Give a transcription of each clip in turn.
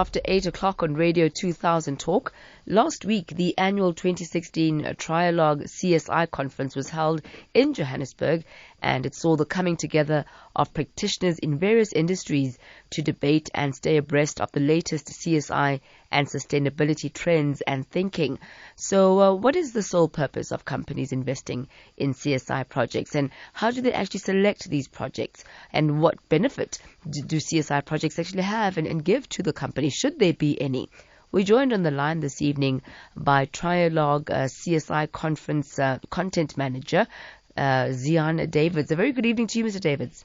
After 8 o'clock on Radio 2000 Talk. Last week, the annual 2016 Trialogue CSI conference was held in Johannesburg, and it saw the coming together of practitioners in various industries to debate and stay abreast of the latest CSI and sustainability trends and thinking. So what is the sole purpose of companies investing in CSI projects, and how do they actually select these projects, and what benefit do CSI projects actually have and give to the company, should there be any? We're joined on the line this evening by Trialogue CSI Conference Content Manager, Zyaan Davids. A very good evening to you, Mr. Davids.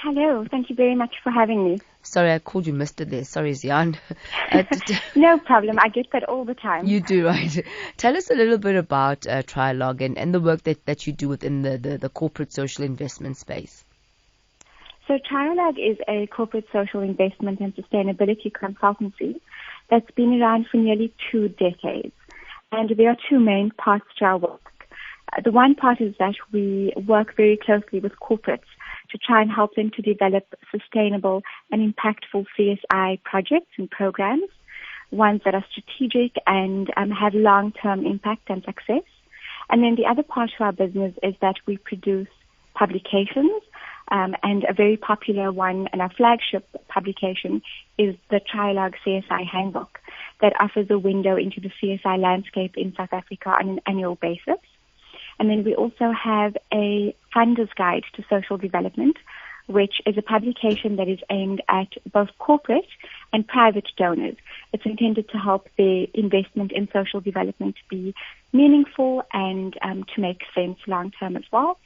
Hello. Thank you very much for having me. Sorry, I called you Mr. there. Sorry, Zyaan. No problem. I get that all the time. You do, right? Tell us a little bit about Trialogue and the work that you do within the corporate social investment space. So Trialogue is a corporate social investment and sustainability consultancy that's been around for nearly 2 decades. And there are two main parts to our work. The one part is that we work very closely with corporates to try and help them to develop sustainable and impactful CSI projects and programs, ones that are strategic and have long-term impact and success. And then the other part of our business is that we produce publications, and a very popular one and our flagship publication is the Trialogue CSI Handbook that offers a window into the CSI landscape in South Africa on an annual basis. And then we also have a Funder's Guide to Social Development, which is a publication that is aimed at both corporate and private donors. It's intended to help the investment in social development be meaningful and to make sense long term as well.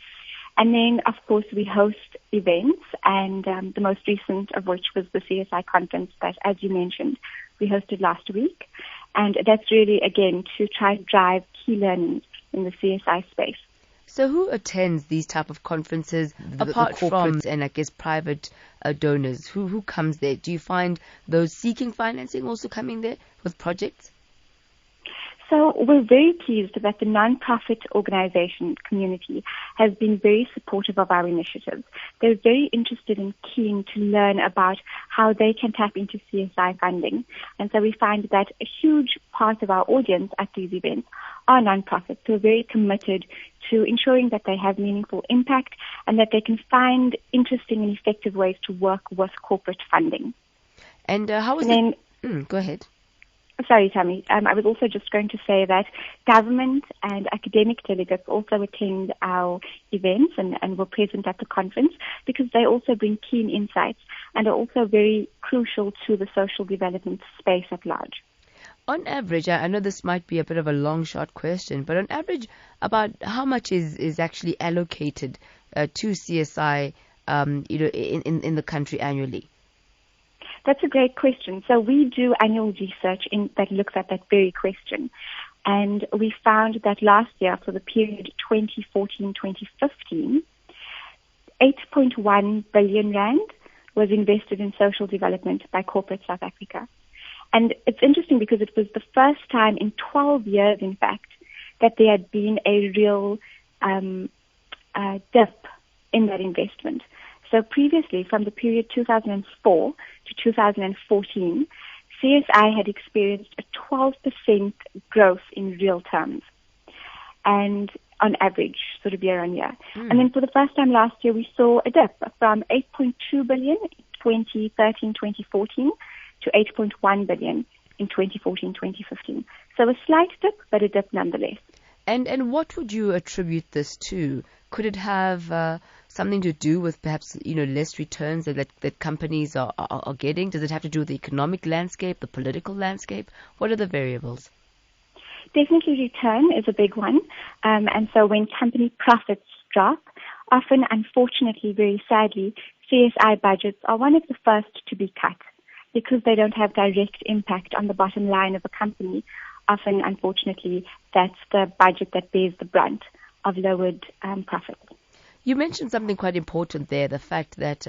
And then, of course, we host events, and the most recent of which was the CSI conference that, as you mentioned, we hosted last week. And that's really, again, to try to drive key learnings in the CSI space. So who attends these type of conferences, apart from, and I guess, private donors? Who comes there? Do you find those seeking financing also coming there with projects? So we're very pleased that the non-profit organization community has been very supportive of our initiatives. They're very interested and keen to learn about how they can tap into CSI funding. And so we find that a huge part of our audience at these events are non-profits who are very committed to ensuring that they have meaningful impact and that they can find interesting and effective ways to work with corporate funding. And how is it? Go ahead. Sorry, Thami. I was also just going to say that government and academic delegates also attend our events and were present at the conference because they also bring keen insights and are also very crucial to the social development space at large. On average, I know this might be a bit of a long shot question, but on average, about how much is actually allocated to CSI in the country annually? That's a great question. So we do annual research that looks at that very question. And we found that last year, for the period 2014-2015, 8.1 billion rand was invested in social development by corporate South Africa. And it's interesting because it was the first time in 12 years, in fact, that there had been a real dip in that investment. So previously, from the period 2004 to 2014, CSI had experienced a 12% growth in real terms, and on average, sort of year on year. And then for the first time last year, we saw a dip from 8.2 billion in 2013-2014 to 8.1 billion in 2014-2015. So a slight dip, but a dip nonetheless. And what would you attribute this to? Could it have something to do with perhaps less returns that companies are getting? Does it have to do with the economic landscape, the political landscape? What are the variables? Definitely return is a big one. And so when company profits drop, often, unfortunately, very sadly, CSI budgets are one of the first to be cut because they don't have direct impact on the bottom line of a company. Often, unfortunately, that's the budget that bears the brunt of lowered profits. You mentioned something quite important there, the fact that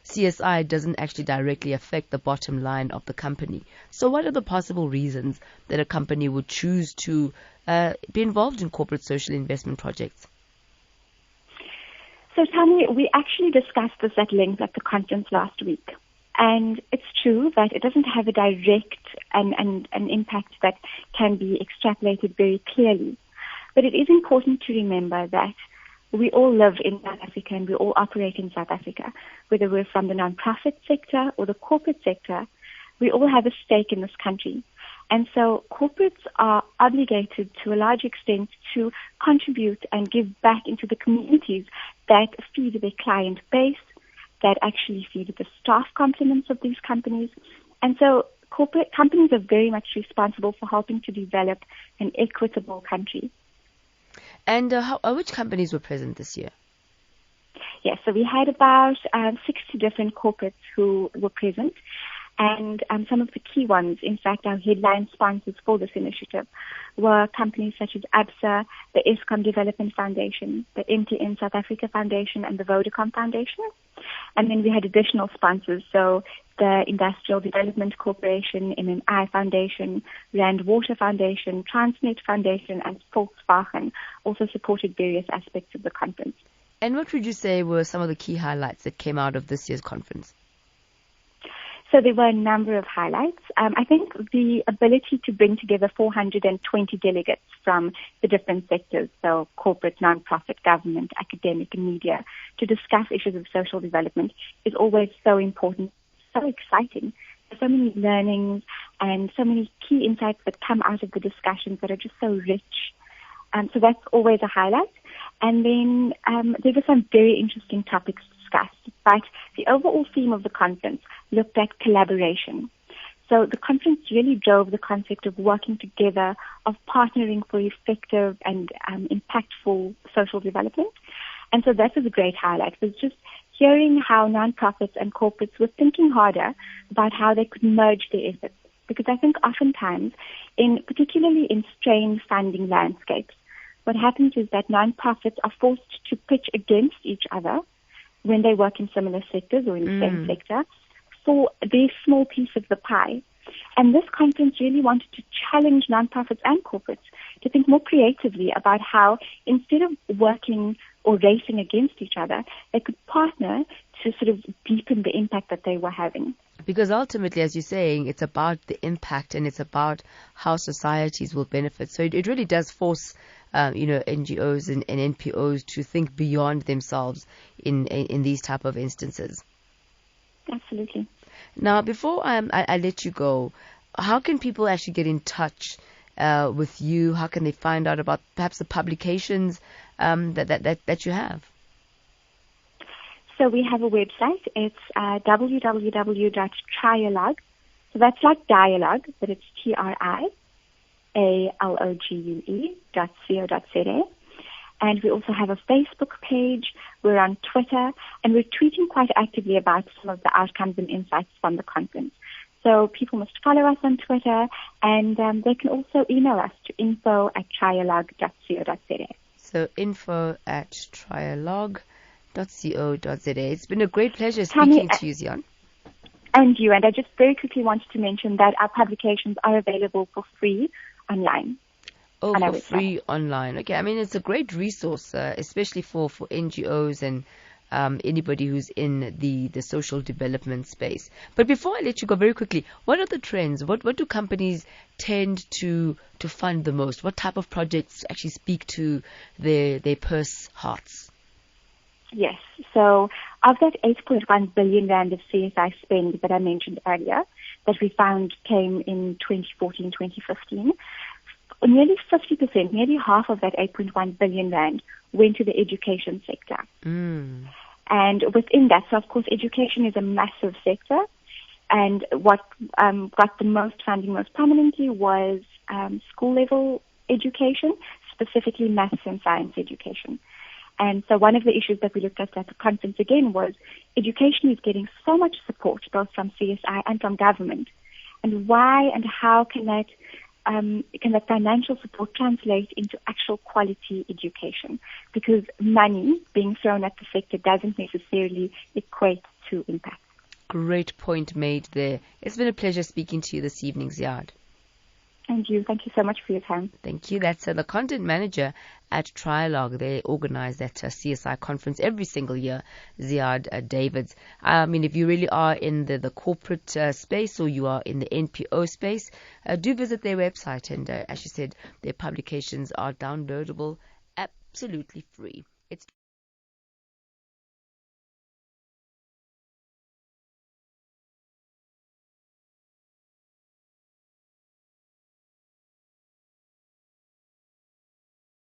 CSI doesn't actually directly affect the bottom line of the company. So what are the possible reasons that a company would choose to be involved in corporate social investment projects? So, Thami, we actually discussed this at length at the conference last week. And it's true that it doesn't have a direct and an impact that can be extrapolated very clearly. But it is important to remember that we all live in South Africa and we all operate in South Africa, whether we're from the non-profit sector or the corporate sector. We all have a stake in this country. And so corporates are obligated to a large extent to contribute and give back into the communities that feed their client base, that actually feed the staff complements of these companies. And so corporate companies are very much responsible for helping to develop an equitable country. And which companies were present this year? Yes, so we had about 60 different corporates who were present. And some of the key ones, in fact, our headline sponsors for this initiative were companies such as ABSA, the Eskom Development Foundation, the MTN South Africa Foundation, and the Vodacom Foundation. And then we had additional sponsors, so the Industrial Development Corporation, MMI Foundation, Rand Water Foundation, Transnet Foundation, and Volkswagen also supported various aspects of the conference. And what would you say were some of the key highlights that came out of this year's conference? So there were a number of highlights. I think the ability to bring together 420 delegates from the different sectors, so corporate, non-profit, government, academic, and media, to discuss issues of social development is always so important, so exciting. There's so many learnings and so many key insights that come out of the discussions that are just so rich. So that's always a highlight. And then there were some very interesting topics discussed, but the overall theme of the conference looked at collaboration. So the conference really drove the concept of working together, of partnering for effective and impactful social development. And so that was a great highlight. It was just hearing how nonprofits and corporates were thinking harder about how they could merge their efforts. Because I think oftentimes, particularly in strained funding landscapes, what happens is that nonprofits are forced to pitch against each other when they work in similar sectors or in the same sector for their small piece of the pie. And this conference really wanted to challenge nonprofits and corporates to think more creatively about how, instead of working or racing against each other, they could partner to sort of deepen the impact that they were having. Because ultimately, as you're saying, it's about the impact and it's about how societies will benefit. So it really does force NGOs and NPOs to think beyond themselves in these type of instances. Absolutely. Now, before I let you go, how can people actually get in touch with you? How can they find out about perhaps the publications that you have? So we have a website. It's www.trialogue. So that's like dialogue, but it's trialogue.co.za. And we also have a Facebook page. We're on Twitter, and we're tweeting quite actively about some of the outcomes and insights from the conference. So people must follow us on Twitter, and they can also email us to info@trialogue.co.za. So info@trialogue.co.za. It's been a great pleasure speaking to you, Zyaan. And you. And I just very quickly wanted to mention that our publications are available for free online. Oh, for free online. Okay, I mean, it's a great resource, especially for NGOs and anybody who's in the social development space. But before I let you go, very quickly, what are the trends? What do companies tend to fund the most? What type of projects actually speak to their purse hearts? Yes. So of that 8.1 billion rand of CSI spend that I mentioned earlier, that we found came in 2014, 2015, nearly 50%, nearly half of that 8.1 billion rand went to the education sector. And within that, so of course, education is a massive sector. And what got the most funding most prominently was school-level education, specifically maths and science education. And so one of the issues that we looked at the conference again was education is getting so much support, both from CSI and from government. And why and how can that financial support translate into actual quality education? Because money being thrown at the sector doesn't necessarily equate to impact. Great point made there. It's been a pleasure speaking to you this evening, Zyaan. And you, thank you so much for your time. Thank you. That's the content manager at Trialogue. They organize that CSI conference every single year, Zyaan Davids. I mean, if you really are in the corporate space or you are in the NPO space, do visit their website. And as you said, their publications are downloadable absolutely free.